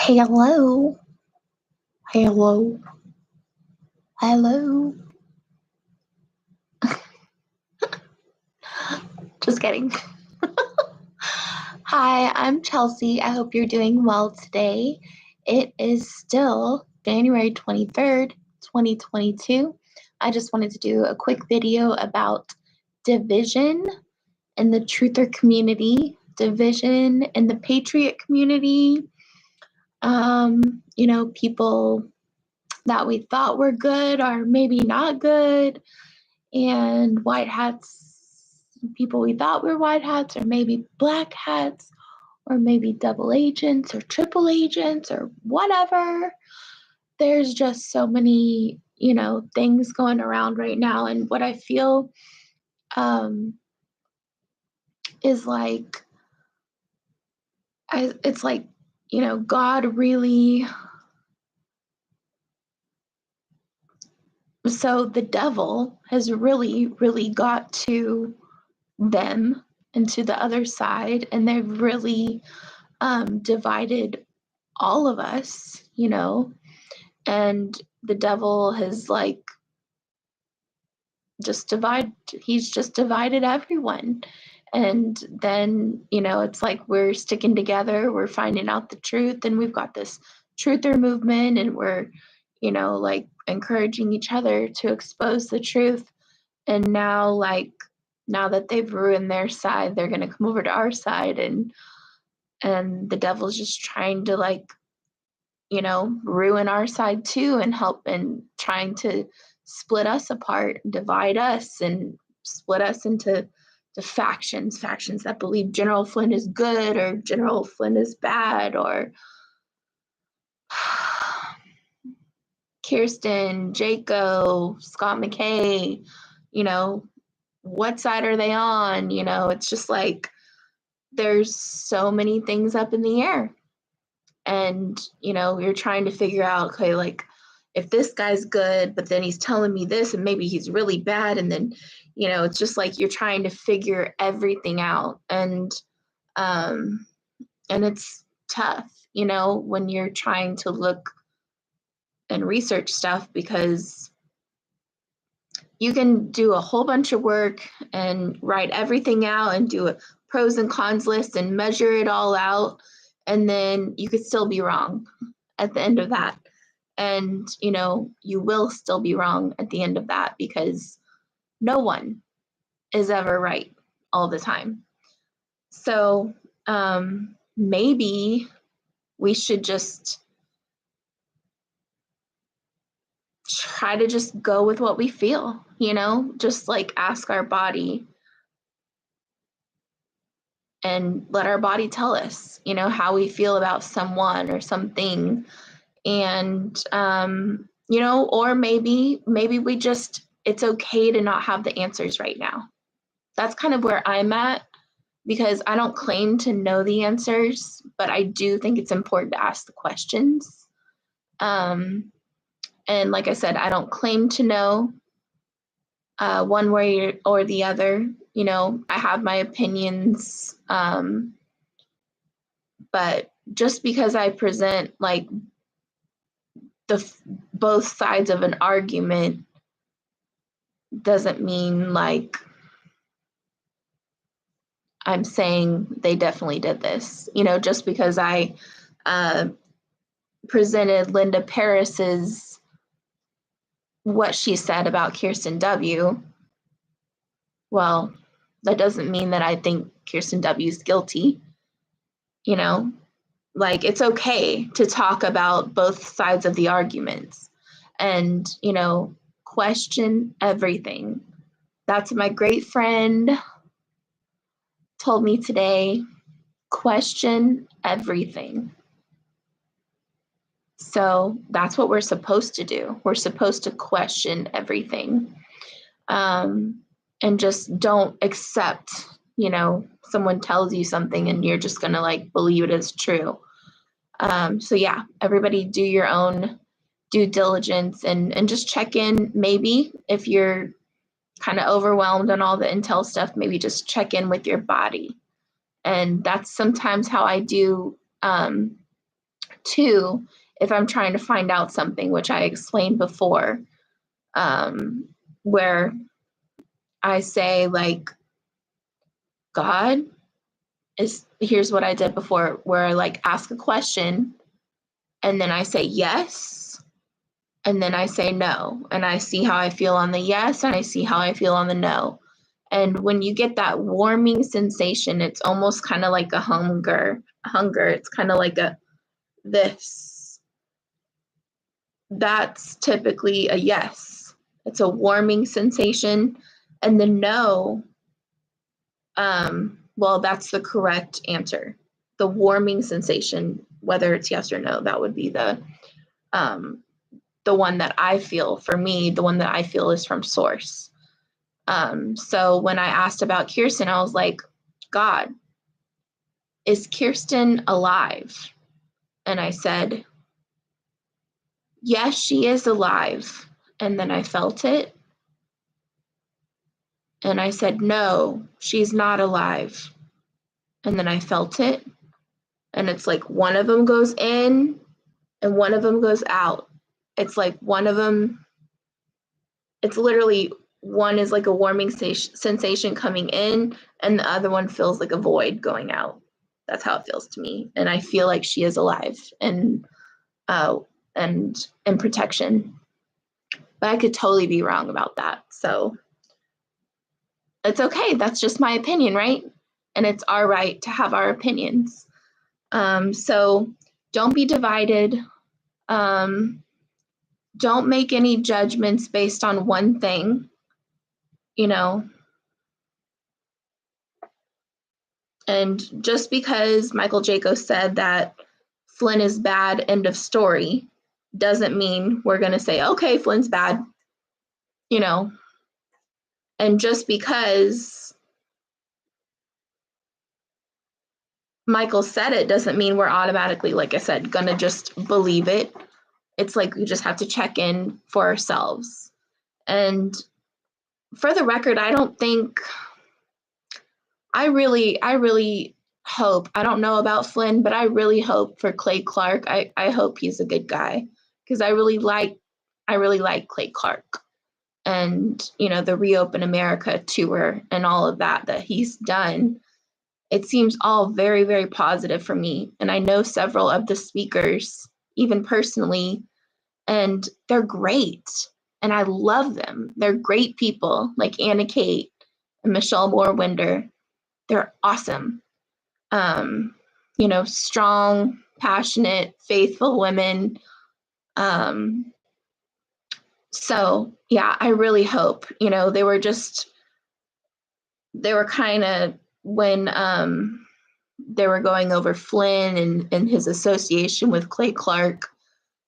Hello. Hello. Hello. Just kidding. Hi, I'm Chelsea. I hope you're doing well today. It is still January 23rd, 2022. I just wanted to do a quick video about division in the truther community, division in the patriot community. People that we thought were good are maybe not good, and white hats, people we thought were white hats, or maybe black hats, or maybe double agents or triple agents or whatever. There's just so many, things going around right now. And what I feel is like, it's like, God really. So the devil has really, really got to them and to the other side, and they've really divided all of us, and the devil has he's just divided everyone. And then, it's like we're sticking together, we're finding out the truth, and we've got this truther movement, and we're, encouraging each other to expose the truth. And now that they've ruined their side, they're going to come over to our side, and the devil's just trying to ruin our side too, and help, and trying to split us apart, divide us, and split us into the factions that believe General Flynn is good or General Flynn is bad, or Kirsten, Jaco, Scott McKay, what side are they on? It's just like there's so many things up in the air. And, you're trying to figure out, okay, if this guy's good, but then he's telling me this, and maybe he's really bad. And then, it's just like you're trying to figure everything out. And it's tough, when you're trying to look and research stuff, because you can do a whole bunch of work and write everything out and do a pros and cons list and measure it all out. And then you could still be wrong at the end of that. And, you will still be wrong at the end of that, because no one is ever right all the time. So maybe we should just try to just go with what we feel, just ask our body and let our body tell us, how we feel about someone or something. And, or maybe we just, it's okay to not have the answers right now. That's kind of where I'm at, because I don't claim to know the answers, but I do think it's important to ask the questions. And like I said, I don't claim to know one way or the other. I have my opinions, but just because I present both sides of an argument doesn't mean I'm saying they definitely did this. Just because I presented Linda Paris's what she said about Kirsten W. Well, that doesn't mean that I think Kirsten W is guilty. It's okay to talk about both sides of the arguments and, question everything. That's what my great friend told me today. Question everything. So that's what we're supposed to do. We're supposed to question everything. And just don't accept, someone tells you something and you're just going to believe it as true. So yeah, everybody do your own due diligence and just check in. Maybe if you're kind of overwhelmed on all the intel stuff, maybe just check in with your body. And that's sometimes how I do Two, if I'm trying to find out something, which I explained before, where I say like, God here's what I did before, where I like ask a question and then I say yes, and then I say no, and I see how I feel on the yes and I see how I feel on the no. And when you get that warming sensation, it's almost kind of like a hunger. It's kind of like this. That's typically a yes. It's a warming sensation. And the no, well, that's the correct answer. The warming sensation, whether it's yes or no, that would be the one that I feel. For me, the one that I feel is from source. So when I asked about Kirsten, I was like, God, is Kirsten alive? And I said, yes, she is alive. And then I felt it. And I said, no, she's not alive. And then I felt it. And it's like one of them goes in and one of them goes out. It's like one of them, it's literally one is like a warming sensation coming in and the other one feels like a void going out. That's how it feels to me. And I feel like she is alive and in protection. But I could totally be wrong about that. So it's okay. That's just my opinion, right? And it's our right to have our opinions. So don't be divided. Don't make any judgments based on one thing, you know. And just because Michael Jaco said that Flynn is bad, end of story, doesn't mean we're going to say, okay, Flynn's bad, you know. And just because Michael said it doesn't mean we're automatically, like I said, going to just believe it. It's like we just have to check in for ourselves. And for the record, I don't think, I really hope, I don't know about Flynn, but I really hope for Clay Clark. I hope he's a good guy because I really like Clay Clark and, you know, the Reopen America tour and all of that he's done. It seems all very, very positive for me. And I know several of the speakers, even personally, and they're great. And I love them. They're great people like Anna Kate and Michelle Moore-Winder. They're awesome. You know, strong, passionate, faithful women. So yeah, I really hope, you know, they were kind of when they were going over Flynn and his association with Clay Clark.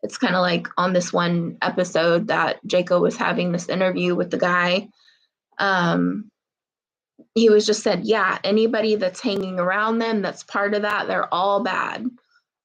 It's kind of like on this one episode that Jaco was having this interview with the guy. He was just said, yeah, anybody that's hanging around them, that's part of that, they're all bad.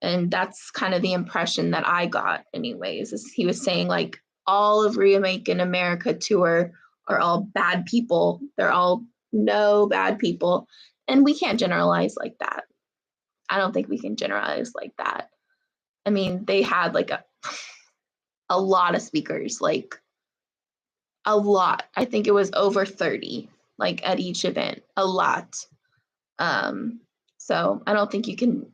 And that's kind of the impression that I got anyways, is he was saying like all of Reawaken America tour are all bad people. They're all no bad people. And we can't generalize like that. I don't think we can generalize like that. I mean, they had like a lot of speakers, like a lot. I think it was over 30, like at each event, a lot. So I don't think you can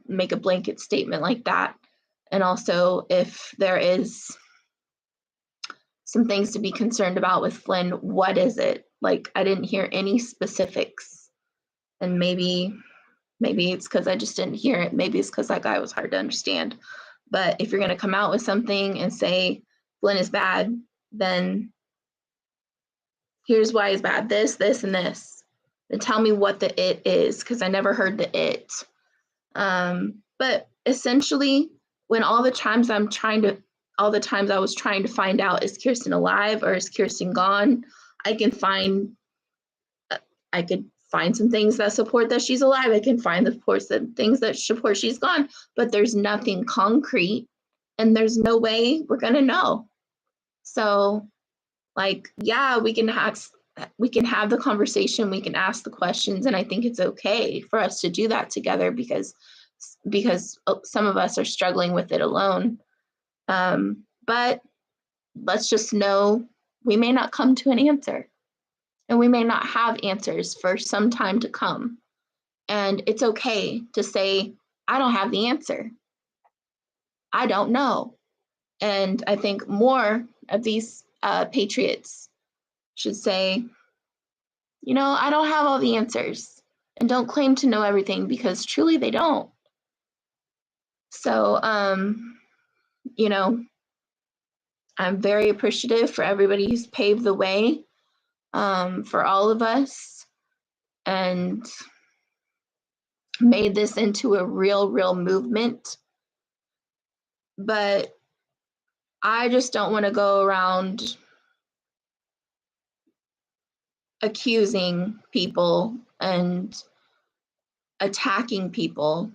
make a blanket statement like that. And also, if there is some things to be concerned about with Flynn, what is it? Like, I didn't hear any specifics. And maybe it's because I just didn't hear it. Maybe it's because that guy was hard to understand. But if you're going to come out with something and say Flynn is bad, then here's why he's bad, this, and this. Then tell me what the it is, because I never heard the it. But essentially, when all the times I was trying to find out, is Kirsten alive or is Kirsten gone? I could find some things that support that she's alive. I can find the things that support she's gone, but there's nothing concrete and there's no way we're going to know. So like, yeah, we can have the conversation, we can ask the questions, and I think it's okay for us to do that together because because some of us are struggling with it alone. But let's just know we may not come to an answer, and we may not have answers for some time to come. And it's okay to say, I don't have the answer. I don't know. And I think more of these patriots should say, I don't have all the answers, and don't claim to know everything, because truly they don't. So, I'm very appreciative for everybody who's paved the way for all of us and made this into a real movement. But I just don't want to go around accusing people and attacking people.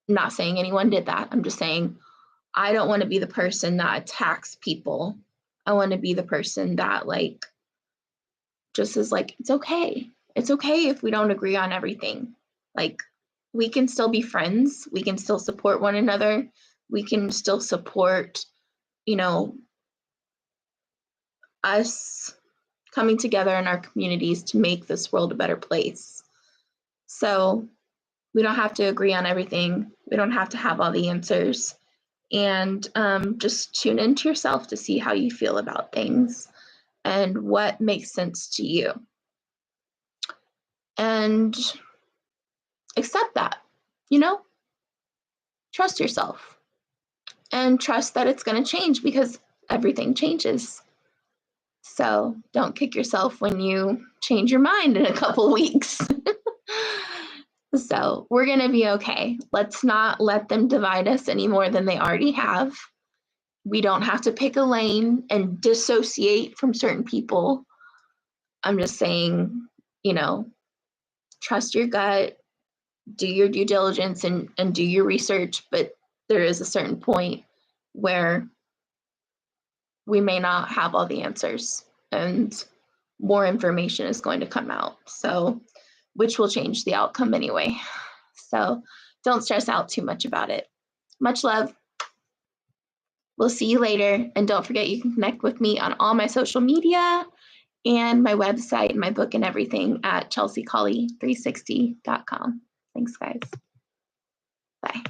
I'm not saying anyone did that. I'm just saying I don't want to be the person that attacks people. I want to be the person that just is like, it's okay. It's okay if we don't agree on everything. We can still be friends. We can still support one another. We can still support, us coming together in our communities to make this world a better place. So we don't have to agree on everything. We don't have to have all the answers. And just tune into yourself to see how you feel about things and what makes sense to you. And accept that, trust yourself and trust that it's going to change, because everything changes. So don't kick yourself when you change your mind in a couple weeks. So we're going to be okay. Let's not let them divide us any more than they already have. We don't have to pick a lane and dissociate from certain people. I'm just saying, trust your gut, do your due diligence and do your research, but there is a certain point where we may not have all the answers and more information is going to come out. So, which will change the outcome anyway. So don't stress out too much about it. Much love. We'll see you later. And don't forget, you can connect with me on all my social media and my website, my book, and everything at chelseacolley360.com. Thanks, guys. Bye.